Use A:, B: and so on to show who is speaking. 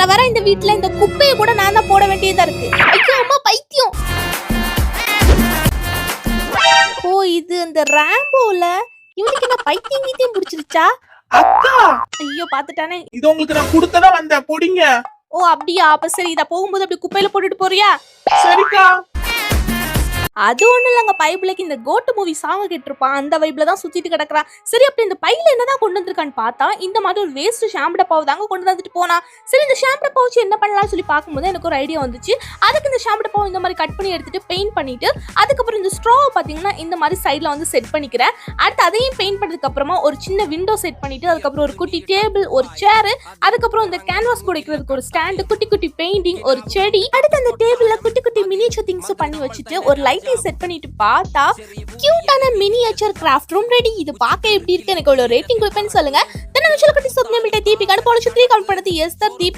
A: வர இந்த வீட்ல இந்த குப்பையை கூட நான் தான் போட வேண்டியதா இருக்கு. ஐயோ அம்மா பைத்தியம். ஓ இது அந்த ராம்போல இவனுக்கு என்ன பைத்தியம் கீத்தியம் பிடிச்சிருச்சா?
B: அக்கா
A: ஐயோ பாத்துட்டானே.
B: இது உங்களுக்கு நான் கொடுத்ததா வந்தேன், பொடிங்க.
A: ஓ அப்படியா? அப்ப சரி, இத போகும்போது அப்படி குப்பையில போட்டுட்டு போறியா?
B: சரிக்கா.
A: அது ஒண்ணு இல்லங்க, பைபிளுக்கு இந்த கோட்டு மூவி சாங் கேட்டிருப்பான், அந்த வைப்ல தான் சுத்திட்டு கிடக்குறான். சரி அப்படி இந்த பையில என்னதான் கொண்டு வந்திருக்கான்னு பார்த்தா இந்த மாதிரி ஒரு வேஸ்ட் ஷாம்பு டப்பாவை தாங்க கொண்டு வந்துட்டு போனா. சரி இந்த ஷாம்பு டப்பா வச்சு என்ன பண்ணலாம்னு சொல்லி பார்க்கும்போது எனக்கு ஒரு ஐடியா வந்துச்சு. அதுக்கு இந்த ஷாம்பு டப்பாவை இந்த மாதிரி கட் பண்ணி எடுத்துட்டு பெயிண்ட் பண்ணிட்டு அதுக்கப்புறம் இந்த ஸ்ட்ராவை பார்த்தீங்கன்னா இந்த மாதிரி சைட்ல வந்து செட் பண்ணிக்கிறேன். அடுத்து அதையும் பெயிண்ட் பண்ணதுக்கு அப்புறமா ஒரு சின்ன விண்டோ செட் பண்ணிட்டு அதுக்கப்புறம் ஒரு குட்டி டேபிள், ஒரு சேர், அதுக்கப்புறம் இந்த கேன்வாஸ் குடைக்கிறதுக்கு ஒரு ஸ்டாண்டு, குட்டி குட்டி பெயிண்டிங், ஒரு செடி, அடுத்து அந்த டேபிள்ல குட்டி குட்டி மினியேச்சர் திங்ஸ் பண்ணி வச்சுட்டு ஒரு லைட் செட் பண்ணிட்டு பார்த்தா கியூட்டான மினியேச்சர் கிராஃப்ட் ரூம் ரெடி. இது பார்க்க எப்படி இருக்கு, எனக்கு ஒரு ரேட்டிங் கொடுப்பேன்னு சொல்லுங்க. தென்ன விஷயம் கட்டி சொப்னமிட்ட தீபி கடுப்பால சுத்தி கவுண்ட் பண்ணது எஸ் தீபி.